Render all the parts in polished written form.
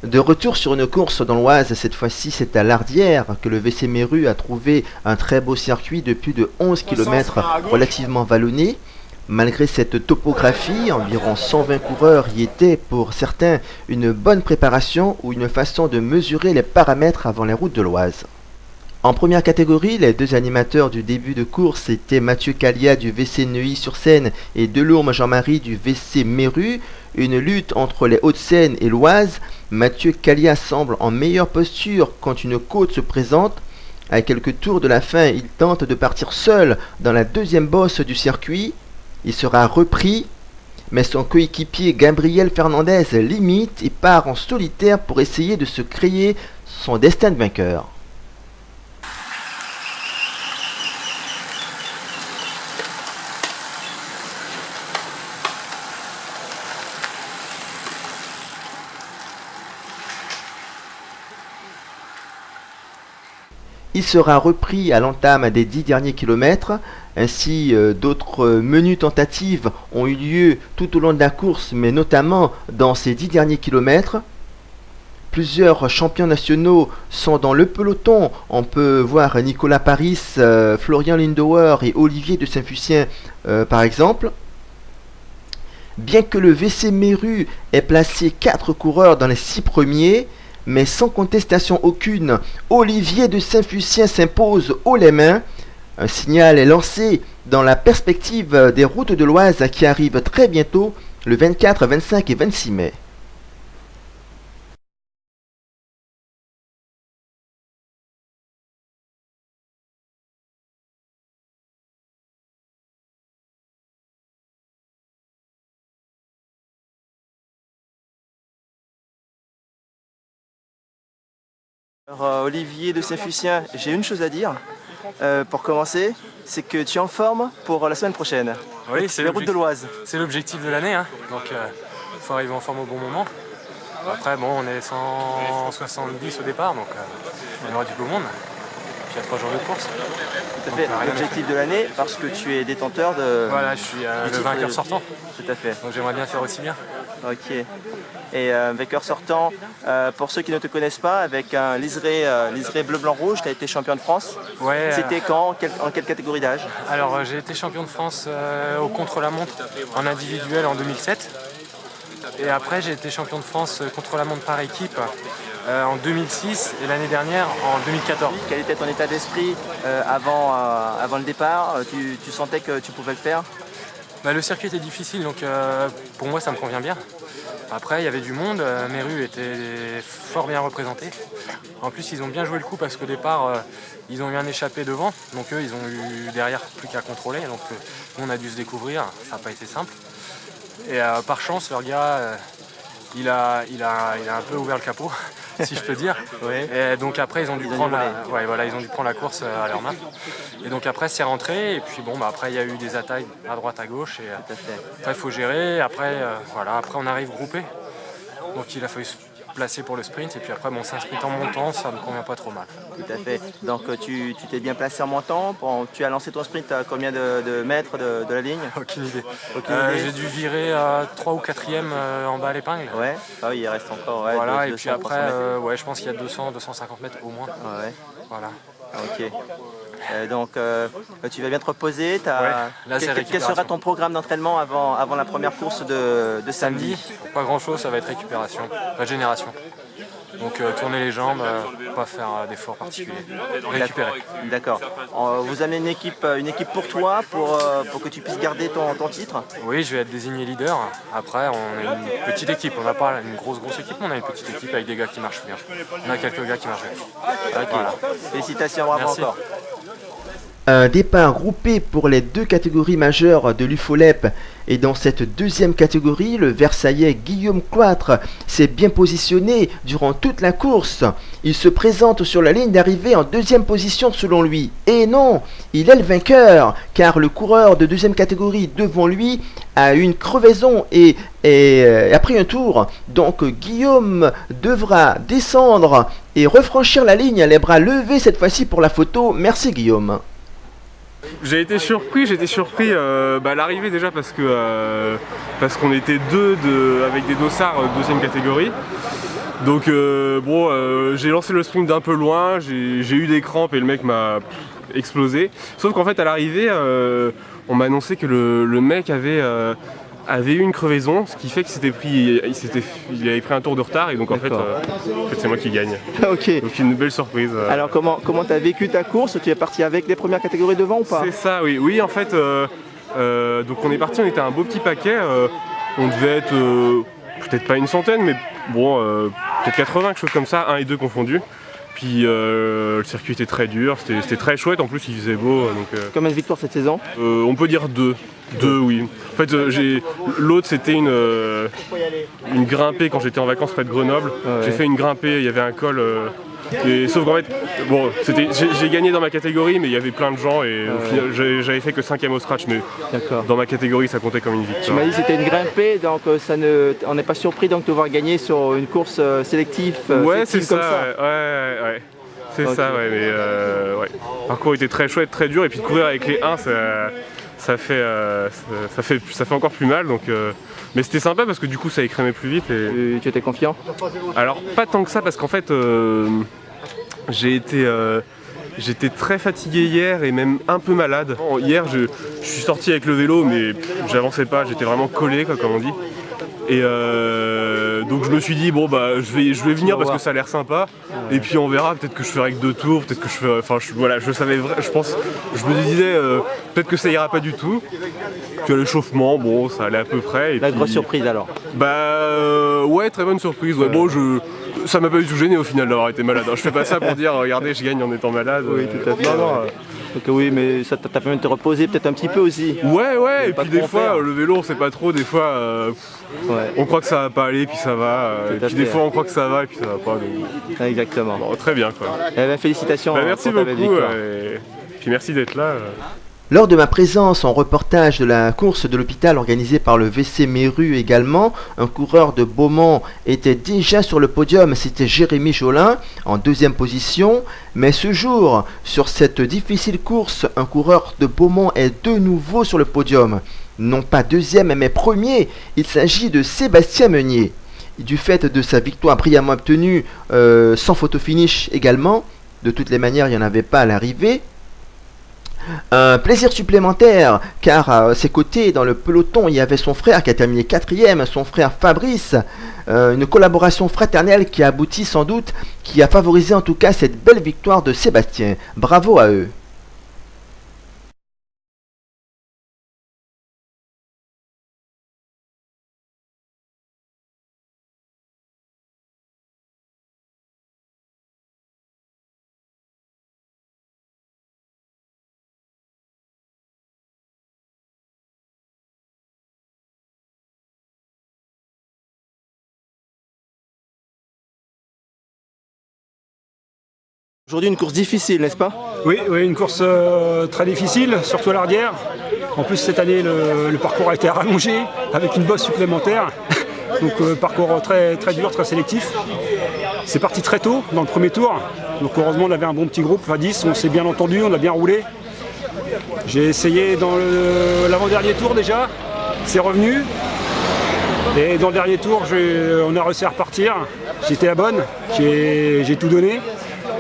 De retour sur une course dans l'Oise, cette fois-ci c'est à l'Ardière que le VC Méru a trouvé un très beau circuit de plus de 11 km relativement vallonné. Malgré cette topographie, environ 120 coureurs y étaient pour certains une bonne préparation ou une façon de mesurer les paramètres avant les routes de l'Oise. En première catégorie, les deux animateurs du début de course étaient Mathieu Calia du VC Neuilly-sur-Seine et Delourme Jean-Marie du VC Méru. Une lutte entre les Hauts-de-Seine et l'Oise. Mathieu Calia semble en meilleure posture quand une côte se présente. À quelques tours de la fin, il tente de partir seul dans la deuxième bosse du circuit. Il sera repris, mais son coéquipier Gabriel Fernandez limite et part en solitaire pour essayer de se créer son destin de vainqueur. Il sera repris à l'entame des 10 derniers kilomètres. Ainsi, d'autres menues tentatives ont eu lieu tout au long de la course, mais notamment dans ces 10 derniers kilomètres. Plusieurs champions nationaux sont dans le peloton. On peut voir Nicolas Paris, Florian Lindauer et Olivier de Saint-Fucien par exemple. Bien que le VC Méru ait placé 4 coureurs dans les 6 premiers, mais sans contestation aucune, Olivier de Saint-Fucien s'impose haut les mains. Un signal est lancé dans la perspective des routes de l'Oise qui arrivent très bientôt, le 24, 25 et 26 mai. Alors, Olivier de Saint-Fucien, j'ai une chose à dire. Pour commencer, c'est que tu es en forme pour la semaine prochaine. Oui, c'est les routes de l'Oise. C'est l'objectif de l'année, hein. Donc il faut arriver en forme au bon moment. Après, bon, on est 170 au départ, donc il y aura du beau monde. Puis il y a 3 jours de course. Tout à fait, l'objectif de l'année, parce que tu es détenteur de... Voilà, je suis le vainqueur sortant. Tout à fait. Donc j'aimerais bien faire aussi bien. Ok. Et vainqueur sortant, pour ceux qui ne te connaissent pas, avec un liseré bleu-blanc-rouge, tu as été champion de France. Ouais. C'était quand, en quelle catégorie d'âge? Alors j'ai été champion de France au contre-la-montre en individuel en 2007. Et après j'ai été champion de France contre-la-montre par équipe en 2006 et l'année dernière en 2014. Quel était ton état d'esprit avant le départ? Tu sentais que tu pouvais le faire? Le circuit était difficile, donc pour moi ça me convient bien. Après il y avait du monde, Méru était fort bien représenté. En plus ils ont bien joué le coup parce qu'au départ ils ont eu un échappé devant, donc eux ils ont eu derrière plus qu'à contrôler, donc nous on a dû se découvrir, ça n'a pas été simple. Et par chance leur gars il a un peu ouvert le capot, si je peux dire. Oui. Et donc après ils ont dû prendre la course à leur main. Et donc après c'est rentré et puis bon après il y a eu des attaques à droite à gauche et après il faut gérer. Après après on arrive groupé. Donc il a fallu se placer pour le sprint et puis après c'est un sprint en montant, ça me convient pas trop mal. Tout à fait. Donc tu t'es bien placé en montant. Tu as lancé ton sprint à combien de mètres de la ligne? Aucune idée. J'ai dû virer 3 ou 4e en bas à l'épingle. Ouais. Ah oui, il reste encore. Ouais, voilà, 200, et puis après, je pense qu'il y a 200-250 mètres au moins. Ah ouais. Voilà. Ok. Donc tu vas bien te reposer. Là, quel sera ton programme d'entraînement avant la première course de samedi? Pas grand chose, ça va être récupération, régénération. Donc tourner les jambes, pas faire d'efforts particuliers. Récupérer. D'accord. Vous amenez une équipe pour toi, pour que tu puisses garder ton titre? Oui, je vais être désigné leader. Après, on est une petite équipe. On n'a pas une grosse équipe, mais on a une petite équipe avec des gars qui marchent bien. On a quelques gars qui marchent bien. Ok. Voilà. Félicitations, bravo. Merci. Encore. Un départ groupé pour les deux catégories majeures de l'UFOLEP. Et dans cette deuxième catégorie, le Versaillais Guillaume Cloître s'est bien positionné durant toute la course. Il se présente sur la ligne d'arrivée en deuxième position selon lui. Et non, il est le vainqueur, car le coureur de deuxième catégorie devant lui a eu une crevaison et a pris un tour. Donc Guillaume devra descendre et refranchir la ligne, les bras levés cette fois-ci pour la photo. Merci Guillaume. J'ai été surpris à l'arrivée déjà parce qu'on était deux avec des dossards deuxième catégorie. Donc j'ai lancé le sprint d'un peu loin, j'ai eu des crampes et le mec m'a explosé. Sauf qu'en fait à l'arrivée, on m'a annoncé que le mec avait eu une crevaison, ce qui fait qu'il avait pris un tour de retard et donc en fait c'est moi qui gagne. Ok. Donc une belle surprise. Alors comment tu as vécu ta course? Tu es parti avec les premières catégories devant ou pas? C'est ça, oui. Oui, en fait, donc on est parti, on était un beau petit paquet. On devait être peut-être pas une centaine, mais bon, peut-être 80, quelque chose comme ça, 1 et 2 confondus. Puis le circuit était très dur, c'était très chouette, en plus il faisait beau. Combien de victoires cette saison? On peut dire 2. 2, oui. En fait, l'autre c'était une grimpée quand j'étais en vacances près de Grenoble. Ouais. J'ai fait une grimpée, il y avait un col. Sauf qu'en fait, bon, j'ai gagné dans ma catégorie, mais il y avait plein de gens et au final, j'avais fait que 5ème au scratch, mais dans ma catégorie ça comptait comme une victoire. Tu m'as dit que c'était une grimpée, donc on n'est pas surpris donc, de te voir gagner sur une course sélective. Ouais, c'est ça. Ouais. C'est ça, ouais, mais ouais. Le parcours était très chouette, très dur, et puis de courir avec les 1, ça fait encore plus mal, donc. Mais c'était sympa parce que du coup ça écrémait plus vite. Et... Tu étais confiant? Alors pas tant que ça parce qu'en fait j'étais très fatigué hier et même un peu malade. Hier je suis sorti avec le vélo mais j'avançais pas, j'étais vraiment collé quoi, comme on dit. Et donc je me suis dit bon bah je vais venir parce que ça a l'air sympa et puis on verra, peut-être que je ferai que 2 tours, peut-être que je ferai, enfin voilà, je savais je me disais peut-être que ça ira pas du tout. Puis l'échauffement, bon ça allait à peu près. Et la grosse surprise alors? Bah ouais, très bonne surprise. Ouais. Bon ça m'a pas du tout gêné au final d'avoir été malade. Je fais pas ça pour dire regardez je gagne en étant malade. Oui tout à fait. Donc oui, mais ça t'a permis de te reposer peut-être un petit peu aussi. Ouais, et puis des fois, le vélo on sait pas trop, des fois on croit que ça va pas aller, puis ça va, et puis des fois on croit que ça va, et puis ça va pas. Donc... Exactement. Bon, très bien quoi. Eh ben, félicitations. Merci beaucoup, et puis merci d'être là. Lors de ma présence en reportage de la course de l'hôpital organisée par le VC Méru également, un coureur de Beaumont était déjà sur le podium, c'était Jérémy Jolin en 2e position. Mais ce jour, sur cette difficile course, un coureur de Beaumont est de nouveau sur le podium. Non pas 2e mais 1er, il s'agit de Sébastien Meunier. Du fait de sa victoire brillamment obtenue, sans photo finish également, de toutes les manières il n'y en avait pas à l'arrivée. Un plaisir supplémentaire car à ses côtés dans le peloton il y avait son frère qui a terminé 4e, son frère Fabrice, une collaboration fraternelle qui a abouti sans doute, qui a favorisé en tout cas cette belle victoire de Sébastien. Bravo à eux. Aujourd'hui une course difficile, n'est-ce pas? Oui, une course très difficile, surtout à l'Ardière. En plus cette année le parcours a été rallongé avec une bosse supplémentaire. Donc parcours très dur, très sélectif. C'est parti très tôt dans le premier tour. Donc heureusement on avait un bon petit groupe à 10, on s'est bien entendu, on a bien roulé. J'ai essayé dans l'avant-dernier tour déjà, c'est revenu. Et dans le dernier tour on a réussi à repartir. J'étais à bonne, j'ai tout donné.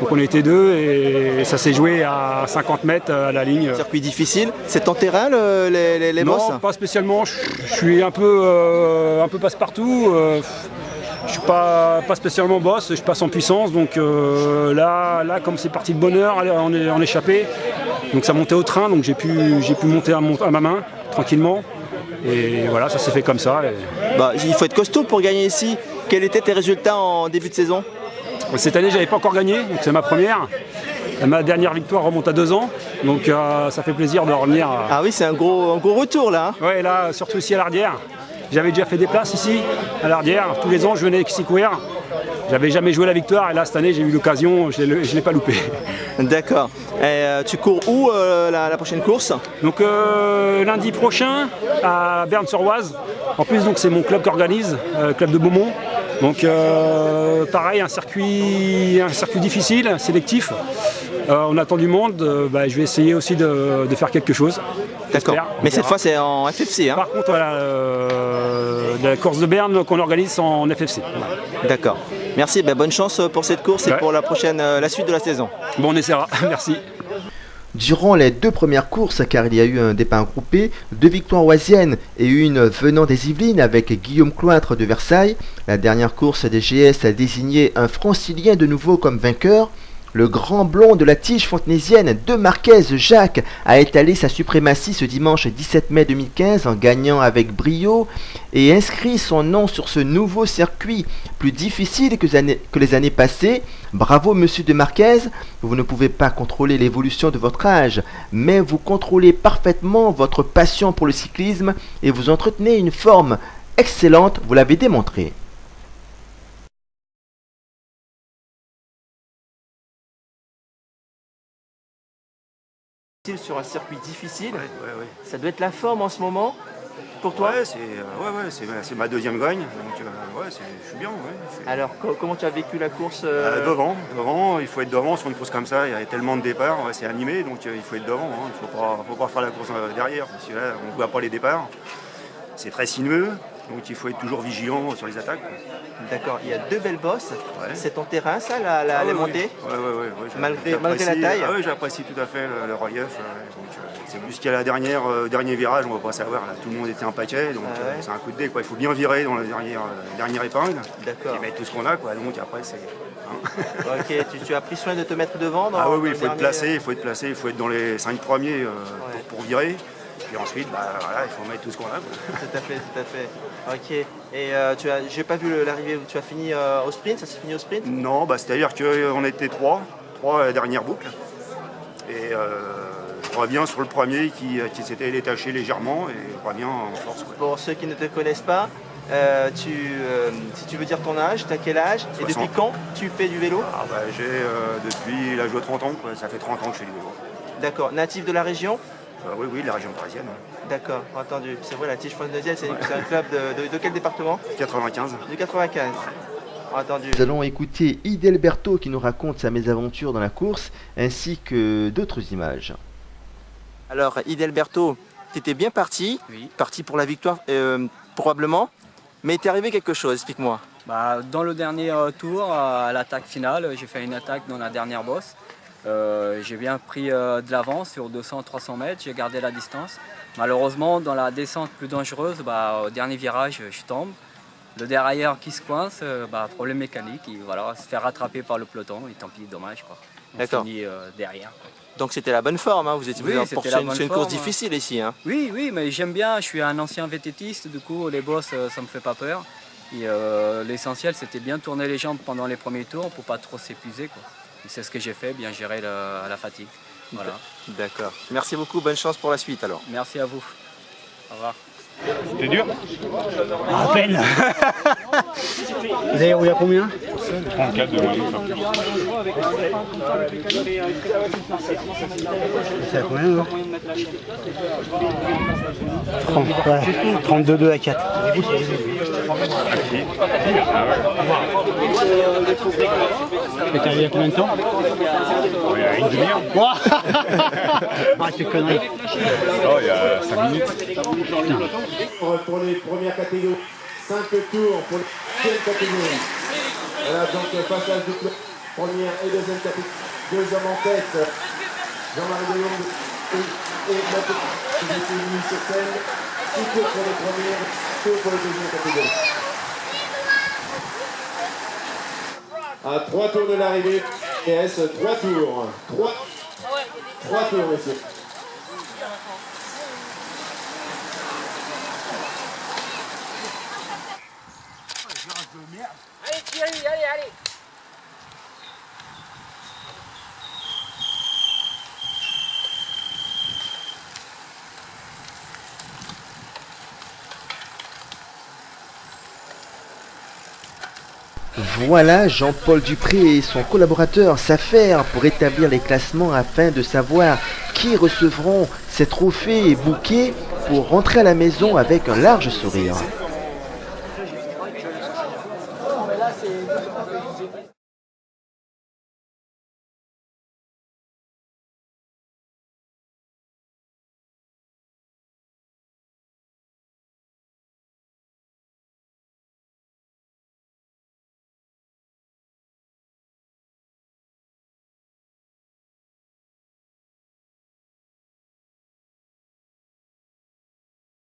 Donc on était 2 et ça s'est joué à 50 mètres à la ligne. Circuit difficile, c'est ton terrain les bosses? Non, pas spécialement, je suis un peu passe-partout. Je suis pas spécialement boss, je passe en puissance, donc là comme c'est parti de bonne heure en échappé, donc ça montait au train, donc j'ai pu monter à ma main tranquillement. Et voilà, ça s'est fait comme ça. Bah, il faut être costaud pour gagner ici. Quels étaient tes résultats en début de saison? Cette année, j'avais pas encore gagné, donc c'est ma première. Ma dernière victoire remonte à 2 ans, donc ça fait plaisir de revenir. Ah oui, c'est un gros retour là. Ouais, là, surtout ici à l'Ardière. J'avais déjà fait des places ici, à l'Ardière. Tous les ans, je venais ici courir. J'avais jamais joué la victoire, et là, cette année, j'ai eu l'occasion, je ne l'ai pas loupé. D'accord. Et tu cours où la prochaine course? Donc lundi prochain, à Berne-sur-Oise. En plus, donc c'est mon club qui organise, club de Beaumont. Donc pareil, un circuit difficile, sélectif. On attend du monde, je vais essayer aussi de faire quelque chose. D'accord, mais cette fois c'est en FFC hein? Par contre, voilà, la course de Berne qu'on organise en FFC. D'accord. Merci, bonne chance pour cette course et pour la suite de la saison. Bon, on essaiera, merci. Durant les 2 premières courses, car il y a eu un départ groupé, 2 victoires oisiennes et une venant des Yvelines avec Guillaume Cloître de Versailles, la dernière course des GS a désigné un francilien de nouveau comme vainqueur. Le grand blond de la tige fontenaisienne de Marquez, Jacques, a étalé sa suprématie ce dimanche 17 mai 2015 en gagnant avec brio et inscrit son nom sur ce nouveau circuit, plus difficile que les années passées. Bravo monsieur de Marquez, vous ne pouvez pas contrôler l'évolution de votre âge, mais vous contrôlez parfaitement votre passion pour le cyclisme et vous entretenez une forme excellente, vous l'avez démontré. Sur un circuit difficile, ça doit être la forme en ce moment pour toi. C'est ma deuxième gagne, donc je suis bien. Alors comment tu as vécu la course Devant, il faut être devant sur une course comme ça, il y a tellement de départs, c'est animé, donc il faut être devant, il ne faut pas faire la course derrière, parce que là on ne voit pas les départs, c'est très sinueux, donc il faut être toujours vigilant sur les attaques. D'accord, il y a 2 belles bosses, c'est ton terrain ça, les montées malgré la taille. Oui, j'apprécie tout à fait le relief, c'est plus qu'à la dernier virage, on ne va pas savoir, là, tout le monde était un paquet, donc c'est un coup de dé, il faut bien virer dans la dernière épingle, et mettre tout ce qu'on a, donc après c'est... Ok, tu as pris soin de te mettre devant il faut être placé, il faut être dans les 5 premiers pour virer. Et ensuite, il faut mettre tout ce qu'on a. Tout à fait. Ok. Et j'ai pas vu l'arrivée où tu as fini au sprint, ça s'est fini au sprint? Non, c'est-à-dire qu'on était trois à la dernière boucle. Et je reviens sur le premier qui s'était détaché légèrement et je reviens en force. Pour ceux qui ne te connaissent pas, si tu veux dire ton âge, tu as quel âge 60. Et depuis quand tu fais du vélo? J'ai depuis l'âge de 30 ans, ça fait 30 ans que je fais du vélo. D'accord. Natif de la région? Oui, de la région parisienne. D'accord, entendu. C'est vrai, la tige fontenaisienne, c'est un club de quel département? 95. Du 95. Entendu. Nous allons écouter Idelberto qui nous raconte sa mésaventure dans la course, ainsi que d'autres images. Alors, Idelberto, tu étais bien parti, parti pour la victoire, probablement, mais il t'est arrivé quelque chose, explique-moi. Dans le dernier tour, à l'attaque finale, j'ai fait une attaque dans la dernière bosse. J'ai bien pris de l'avance sur 200-300 mètres, j'ai gardé la distance. Malheureusement, dans la descente plus dangereuse, au dernier virage, je tombe. Le derrière qui se coince, problème mécanique, se fait rattraper par le peloton, et tant pis, dommage. On finit derrière. Donc c'était la bonne forme, vous étiez c'est une course difficile ici. Oui, mais j'aime bien, je suis un ancien VTTiste, du coup les bosses, ça me fait pas peur. Et l'essentiel, c'était bien tourner les jambes pendant les premiers tours pour pas trop s'épuiser. C'est ce que j'ai fait, bien gérer la fatigue. Voilà. D'accord. Merci beaucoup, bonne chance pour la suite alors. Merci à vous. Au revoir. C'était dur? À peine. Vous avez roulé à combien? 34 de moyenne. C'est à combien alors? 32,2 à 4. T'es arrivé il y a combien de temps? Il y a une demi-heure. C'est connerie. Il y a 5 minutes. Pour les premières catégories, 5 tours pour les deuxième catégorie. Voilà donc passage de première et deuxième catégorie. 2 hommes en tête. Jean-Marie Delonde et Mathieu qui étaient mis sur scène. 6 tours pour les premières, 6 tours pour les deuxième catégorie. À 3 tours de l'arrivée, PS 3 tours. 3 tours, messieurs. Allez Thierry, allez. Voilà, Jean-Paul Dupré et son collaborateur s'affairent pour établir les classements afin de savoir qui recevront ces trophées et bouquets pour rentrer à la maison avec un large sourire.